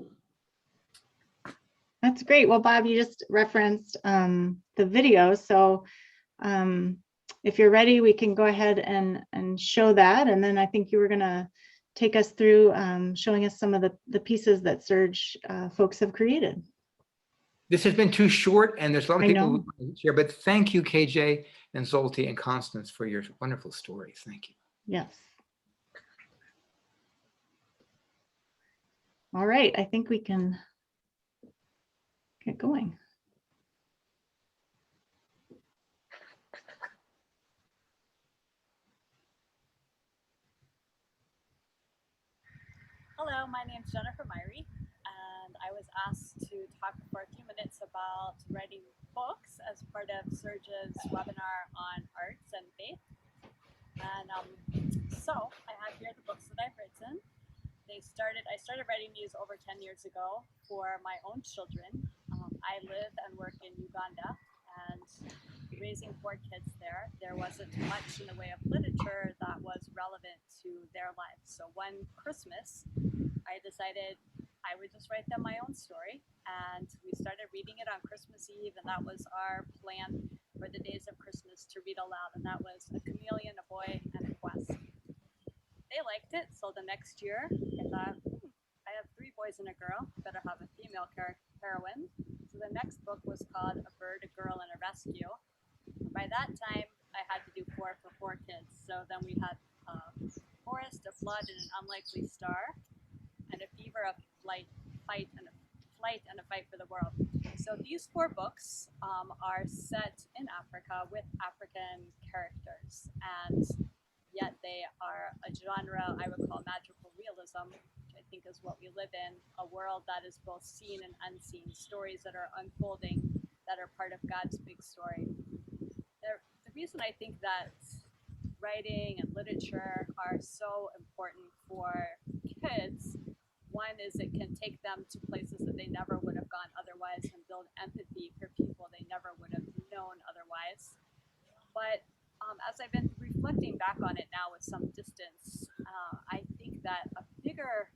That's great. Well, Bob, you just referenced the video. So if you're ready, we can go ahead and show that. And then I think you were going to take us through showing us some of the pieces that Serge folks have created. This has been too short and there's a lot of I people know. here, but thank you, KJ and Zolti and Constance for your wonderful stories. Thank you. Yes. All right, I think we can get going. Hello, my name is Jennifer Myrie, and I was asked to talk for a few minutes about writing books as part of Serge's webinar on arts and faith. And so I have here the books that I've written. I started writing these over 10 years ago for my own children. I live and work in Uganda, and raising 4 kids there wasn't much in the way of literature that was relevant to their lives. So one Christmas, I decided I would just write them my own story, and we started reading it on Christmas Eve, and that was our plan for the days of Christmas, to read aloud, and that was a chameleon, a boy, and a quest. They liked it, so the next year I thought, I have 3 boys and a girl, better have a female heroine. So the next book was called A Bird, a Girl, and a Rescue. By that time, I had to do 4 for 4 kids. So then we had a forest, a flood, and an unlikely star, and a fever, a flight, and a fight for the world. So these 4 books are set in Africa with African characters, and yet they are a genre I would call magical realism, which I think is what we live in, a world that is both seen and unseen, stories that are unfolding that are part of God's big story. The reason I think that writing and literature are so important for kids, one is it can take them to places that they never would have gone otherwise and build empathy for people they never would have known otherwise. But as I've been reflecting back on it now with some distance, I think that a bigger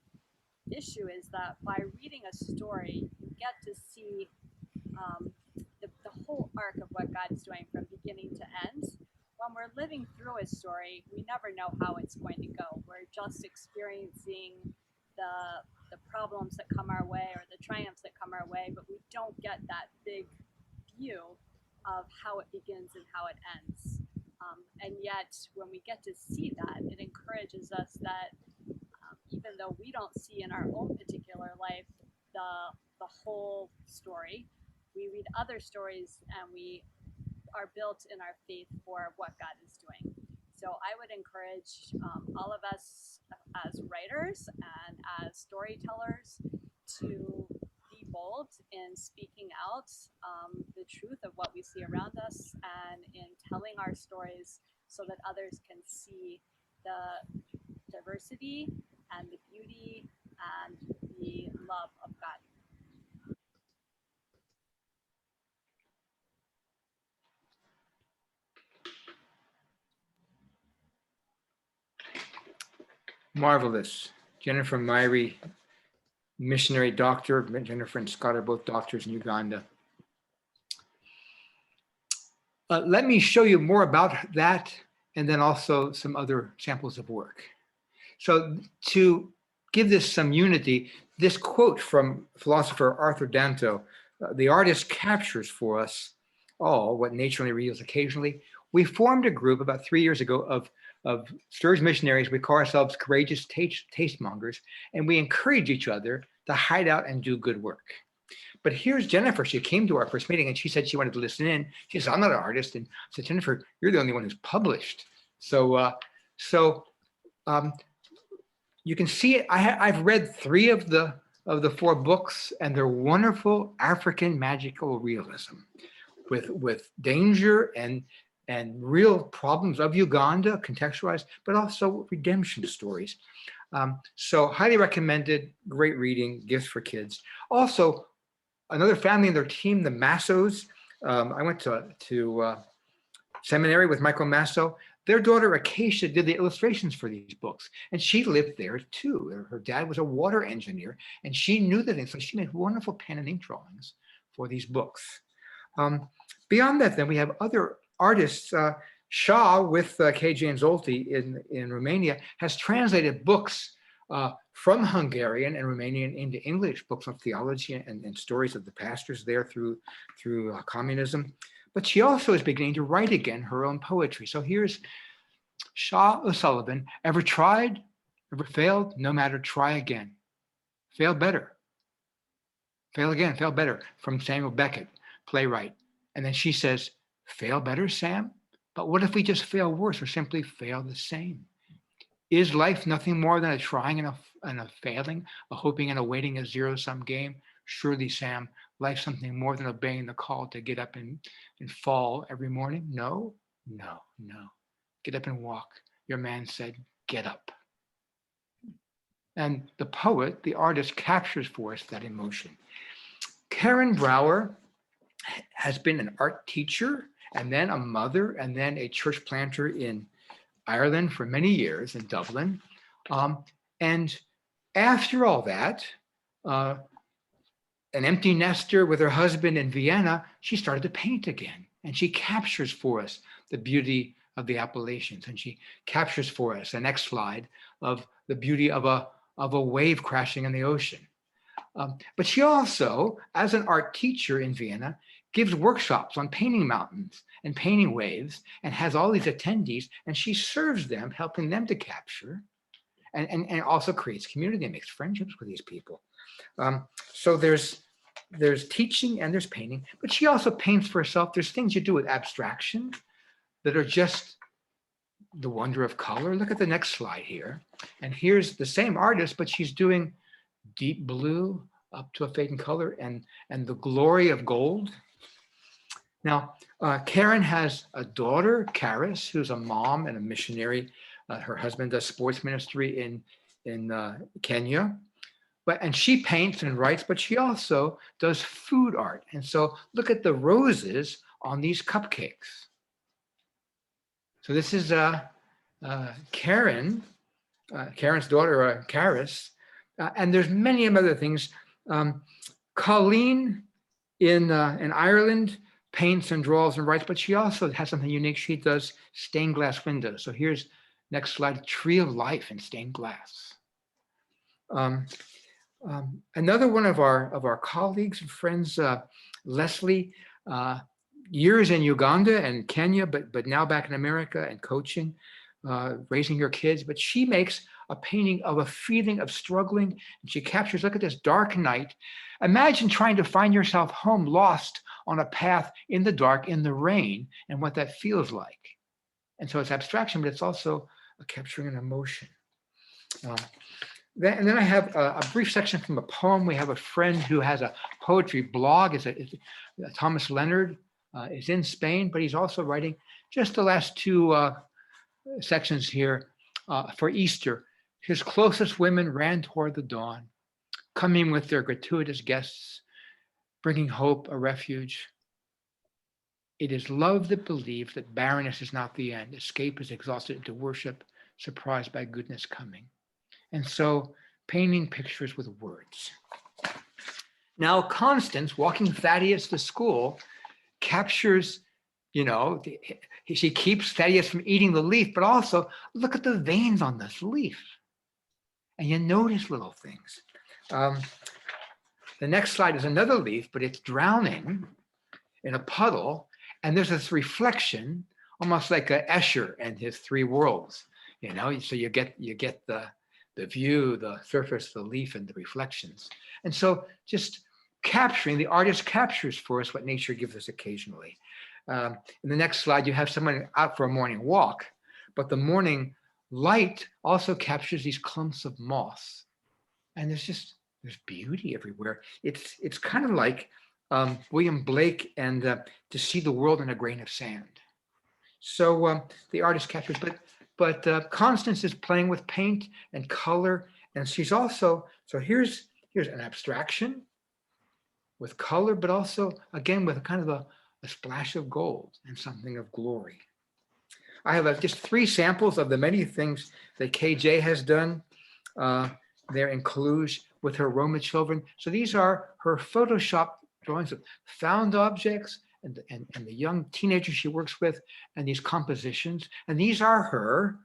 issue is that by reading a story, you get to see the whole arc of what God is doing from beginning to end. When we're living through a story, we never know how it's going to go. We're just experiencing the problems that come our way or the triumphs that come our way, but we don't get that big view of how it begins and how it ends. And yet, when we get to see that, it encourages us that even though we don't see in our own particular life the whole story, we read other stories and we are built in our faith for what God is doing. So I would encourage all of us as writers and as storytellers to be bold in speaking out the truth of what we see around us and in telling our stories so that others can see the diversity and the beauty and the love of God. Marvelous. Jennifer Myrie, missionary doctor. Jennifer and Scott are both doctors in Uganda. Let me show you more about that and then also some other samples of work. So to give this some unity, this quote from philosopher Arthur Danto, the artist captures for us all what nature only reveals occasionally. We formed a group about 3 years ago of Serge missionaries. We call ourselves courageous taste-mongers, and we encourage each other to hide out and do good work. But here's Jennifer. She came to our first meeting and she said she wanted to listen in. She said, I'm not an artist. And I said, Jennifer, you're the only one who's published. So, you can see it. I've read 3 of the 4 books, and they're wonderful African magical realism with danger and real problems of Uganda contextualized, but also redemption stories. So highly recommended, great reading, gifts for kids. Also, another family in their team, the Massos. I went to seminary with Michael Masso. Their daughter Acacia did the illustrations for these books, and she lived there too. Her dad was a water engineer, and she knew the things, so she made wonderful pen and ink drawings for these books. Beyond that, then we have other artists. Shah with KJ and Zolti in Romania has translated books from Hungarian and Romanian into English, books of theology and stories of the pastors there through communism. But she also is beginning to write again her own poetry. So here's Shah O'Sullivan. Ever tried? Ever failed? No matter, try again. Fail better. Fail again, fail better. From Samuel Beckett, playwright. And then she says, fail better, Sam? But what if we just fail worse or simply fail the same? Is life nothing more than a trying and a failing, a hoping and a waiting, a zero-sum game? Surely, Sam, life's something more than obeying the call to get up and fall every morning? No, no, no. Get up and walk. Your man said, get up. And the poet, the artist, captures for us that emotion. Karen Brower has been an art teacher and then a mother and then a church planter in Ireland for many years in Dublin. And after all that, an empty nester with her husband in Vienna, she started to paint again. And she captures for us the beauty of the Appalachians. And she captures for us, the next slide, of the beauty of a wave crashing in the ocean. But she also, as an art teacher in Vienna, gives workshops on painting mountains and painting waves and has all these attendees, and she serves them, helping them to capture, and also creates community and makes friendships with these people. So there's teaching and there's painting, but she also paints for herself. There's things you do with abstraction that are just the wonder of color. Look at the next slide here. And here's the same artist, but she's doing deep blue up to a fading color and the glory of gold. Now, Karen has a daughter, Karis, who's a mom and a missionary. Her husband does sports ministry in Kenya. And she paints and writes, but she also does food art. And so look at the roses on these cupcakes. So this is Karen's daughter, Karis, and there's many other things. Colleen in Ireland paints and draws and writes, but she also has something unique. She does stained glass windows. So here's next slide, Tree of Life in stained glass. Another one of our colleagues and friends, Leslie, years in Uganda and Kenya, but now back in America and coaching, raising her kids. But she makes a painting of a feeling of struggling, and she captures, look at this dark night. Imagine trying to find yourself home, lost on a path in the dark, in the rain, and what that feels like. And so it's abstraction, but it's also capturing an emotion. And then I have a brief section from a poem. We have a friend who has a poetry blog. It's Thomas Leonard is in Spain, but he's also writing just the last 2 sections here for Easter. His closest women ran toward the dawn, coming with their gratuitous guests, bringing hope, a refuge. It is love that believes that barrenness is not the end. Escape is exhausted into worship, surprised by goodness coming. And so painting pictures with words. Now, Constance, walking Thaddeus to school, captures, she keeps Thaddeus from eating the leaf, but also look at the veins on this leaf. And you notice little things. The next slide is another leaf, but it's drowning in a puddle. And there's this reflection, almost like Escher and his 3 worlds, so you get the view, the surface, the leaf, and the reflections. And so just capturing, the artist captures for us what nature gives us occasionally. In the next slide, you have someone out for a morning walk, but the morning light also captures these clumps of moss. And there's beauty everywhere. It's kind of like William Blake and To See the World in a Grain of Sand. So the artist captures, but Constance is playing with paint and color, and she's also, so here's an abstraction with color, but also again with kind of a splash of gold and something of glory. I have just 3 samples of the many things that KJ has done there in Cluj with her Roma children. So these are her Photoshop drawings of found objects and the young teenagers she works with, and these compositions. And these are her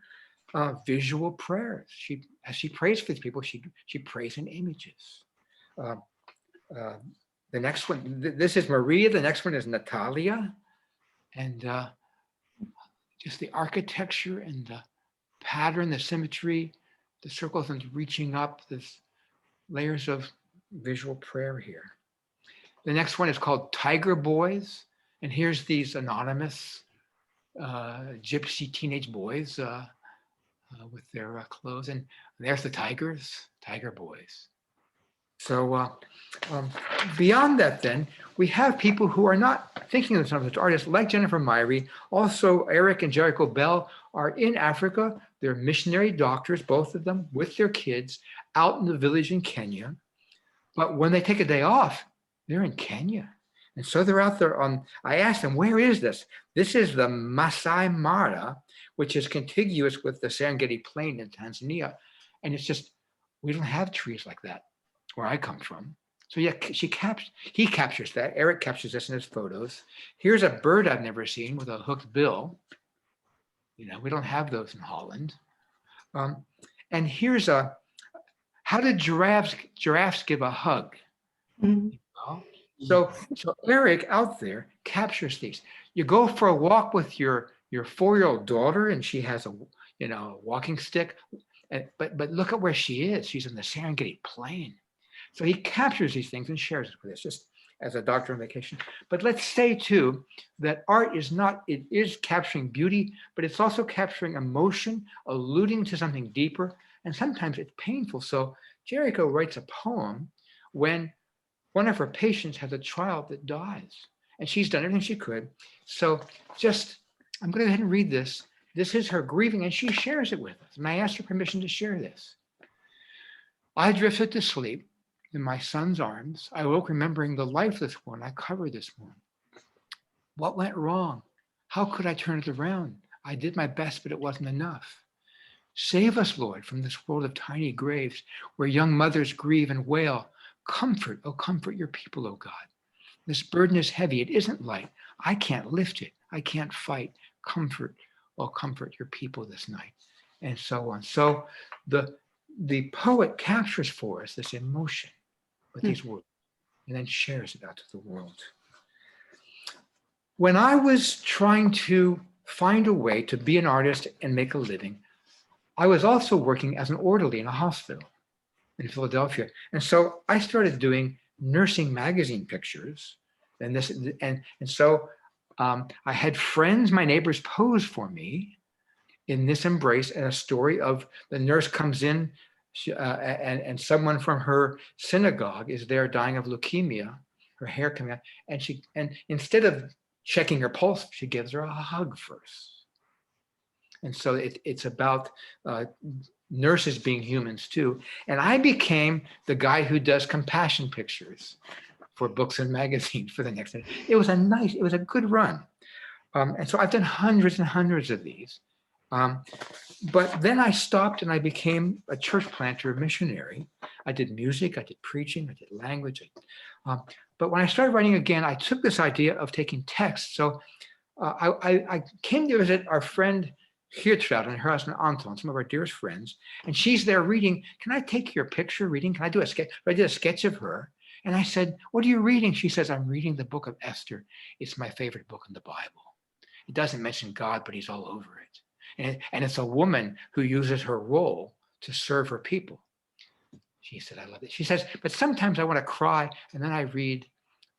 visual prayers. As she prays for these people, she prays in images. The next one, this is Maria. The next one is Natalia. And just the architecture and the pattern, the symmetry, the circles and reaching up, this layers of visual prayer here. The next one is called Tiger Boys. And here's these anonymous gypsy teenage boys with their clothes. And there's the tigers, Tiger Boys. So beyond that, then, we have people who are not thinking of themselves as artists, like Jennifer Myrie. Also, Eric and Jericho Bell are in Africa. They're missionary doctors, both of them, with their kids out in the village in Kenya. But when they take a day off, they're in Kenya. And so they're out there on, I asked them, where is this? This is the Masai Mara, which is contiguous with the Serengeti Plain in Tanzania. And it's just, we don't have trees like that where I come from. So yeah, he captures that. Eric captures this in his photos. Here's a bird I've never seen with a hooked bill. You know, we don't have those in Holland. And here's how did giraffes give a hug? Mm-hmm. You know? So Eric out there captures these. You go for a walk with your 4-year-old daughter, and she has a walking stick. But look at where she is. She's in the Serengeti Plain. So he captures these things and shares it with us, just as a doctor on vacation. But let's say too that art it is capturing beauty, but it's also capturing emotion, alluding to something deeper, and sometimes it's painful. So Jericho writes a poem when one of her patients has a child that dies, and she's done everything she could. So I'm going to go ahead and read this. This is her grieving, and she shares it with us. And I asked her permission to share this. I drifted to sleep in my son's arms. I woke remembering the lifeless one I covered this morning. What went wrong? How could I turn it around? I did my best, but it wasn't enough. Save us, Lord, from this world of tiny graves where young mothers grieve and wail. Comfort, oh, comfort your people, oh God. This burden is heavy. It isn't light. I can't lift it. I can't fight. Comfort, oh, comfort your people this night. And so on. So the poet captures for us this emotion with these words and then shares it out to the world. When I was trying to find a way to be an artist and make a living, I was also working as an orderly in a hospital in Philadelphia. And so I started doing nursing magazine pictures. And so I had friends, my neighbors, pose for me in this embrace, and a story of the nurse comes in and someone from her synagogue is there dying of leukemia, her hair coming out, and instead of checking her pulse, she gives her a hug first. And so it's about nurses being humans too. And I became the guy who does compassion pictures for books and magazines for the next. It was a good run. And so I've done hundreds and hundreds of these. But then I stopped and I became a church planter, a missionary. I did music, I did preaching, I did language. But when I started writing again, I took this idea of taking text. So I came to visit our friend Geertruid and her husband Anton, some of our dearest friends, and she's there reading. Can I take your picture reading? Can I do a sketch? I did a sketch of her. And I said, what are you reading? She says, I'm reading the book of Esther. It's my favorite book in the Bible. It doesn't mention God, but he's all over it. And it's a woman who uses her role to serve her people. She said, I love it. She says, but sometimes I want to cry. And then I read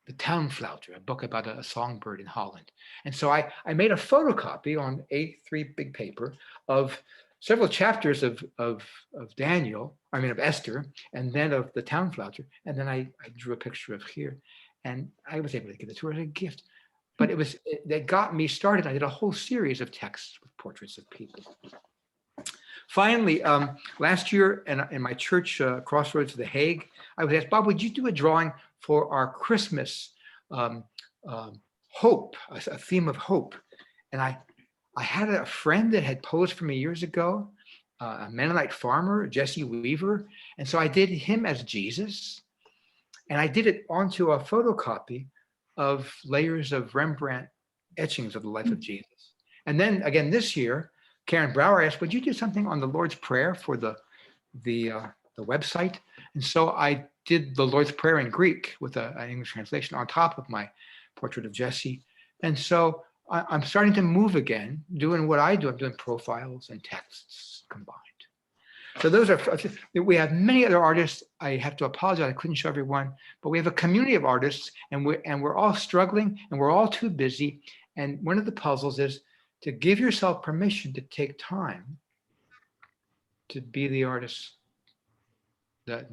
The Townflouter, a book about a songbird in Holland. And so I made a photocopy on A3 big paper of several chapters of Daniel, of Esther, and then of The Townflouter. And then I drew a picture of here. And I was able to give it to her as a gift. But that got me started. I did a whole series of texts with portraits of people. Finally, last year in my church, Crossroads of The Hague, I was asked, Bob, would you do a drawing for our Christmas hope, a theme of hope? And I had a friend that had posed for me years ago, a Mennonite farmer, Jesse Weaver. And so I did him as Jesus. And I did it onto a photocopy of layers of Rembrandt etchings of the life of Jesus. And then again this year, Karen Brower asked, would you do something on the Lord's Prayer for the website? And so I did the Lord's Prayer in Greek with an English translation on top of my portrait of Jesse. And so I'm starting to move again, doing what I do. I'm doing profiles and texts combined. So those are, we have many other artists. I have to apologize, I couldn't show everyone, but we have a community of artists, and we're all struggling, and we're all too busy. And one of the puzzles is to give yourself permission to take time to be the artist,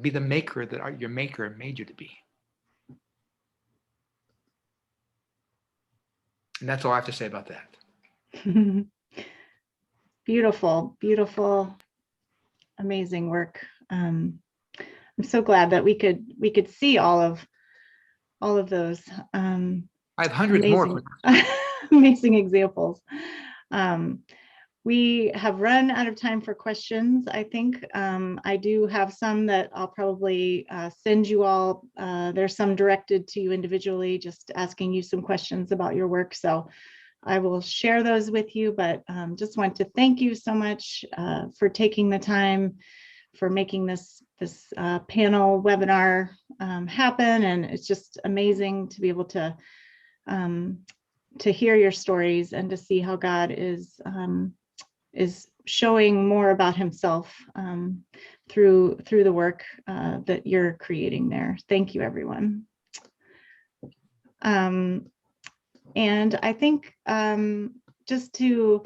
be the maker that your maker made you to be. And that's all I have to say about that. Beautiful, beautiful, amazing work. I'm so glad that we could see all of those. I have hundreds more. Amazing examples. We have run out of time for questions, I think. I do have some that I'll probably send you all. There's some directed to you individually, just asking you some questions about your work. So I will share those with you, but just want to thank you so much for taking the time, for making this panel webinar happen. And it's just amazing to be able to hear your stories and to see how God is showing more about himself through the work that you're creating there. Thank you, everyone. And I think just to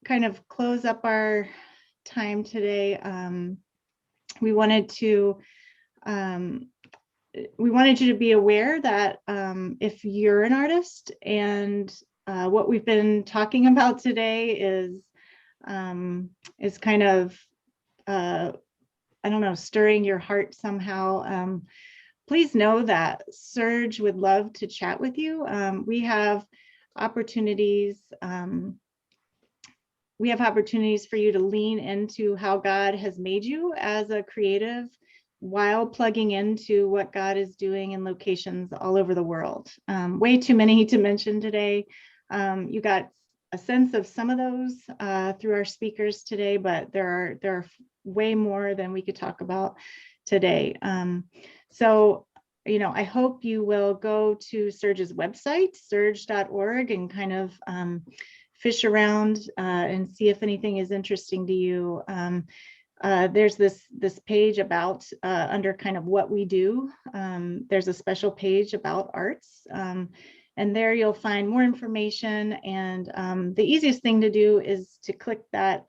kind of close up our time today, we wanted you to be aware that if you're an artist, and what we've been talking about today is kind of, I don't know, stirring your heart somehow, please know that Serge would love to chat with you. We have opportunities. We have opportunities for you to lean into how God has made you as a creative, while plugging into what God is doing in locations all over the world. Way too many to mention today. You got a sense of some of those through our speakers today, but there are way more than we could talk about today. So, I hope you will go to Serge's website, serge.org, and kind of fish around and see if anything is interesting to you. There's this page about under kind of what we do. There's a special page about arts, and there you'll find more information. And the easiest thing to do is to click that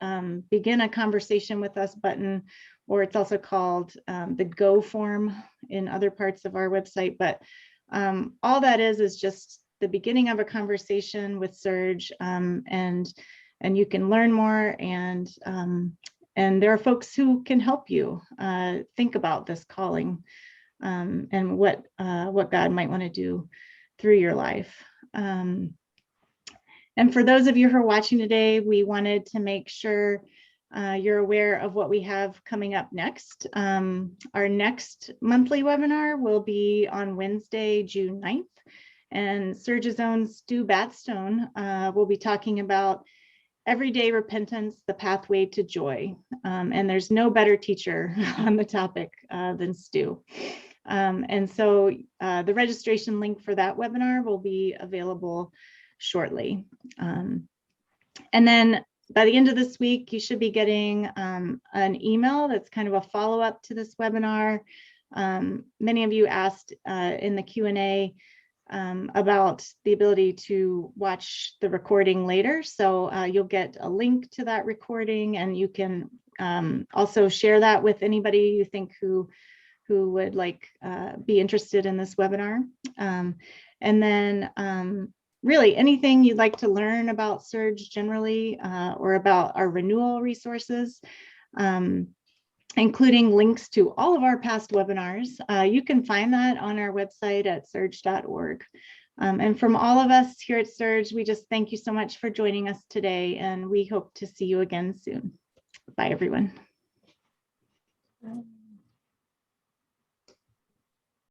begin a conversation with us button, or it's also called the Go form in other parts of our website. But all that is just the beginning of a conversation with Serge, and you can learn more, and there are folks who can help you think about this calling and what God might want to do through your life. And for those of you who are watching today, we wanted to make sure you're aware of what we have coming up next. Our next monthly webinar will be on Wednesday, June 9th. And Serge's own Stu Batstone will be talking about everyday repentance, the pathway to joy. And there's no better teacher on the topic than Stu. And so the registration link for that webinar will be available shortly. And then by the end of this week, you should be getting an email that's kind of a follow-up to this webinar. Many of you asked in the Q&A about the ability to watch the recording later. So you'll get a link to that recording, and you can also share that with anybody you think who would like be interested in this webinar. And then really anything you'd like to learn about Serge generally, or about our renewal resources, including links to all of our past webinars, you can find that on our website at serge.org. And from all of us here at Serge, we just thank you so much for joining us today, and we hope to see you again soon. Bye, everyone.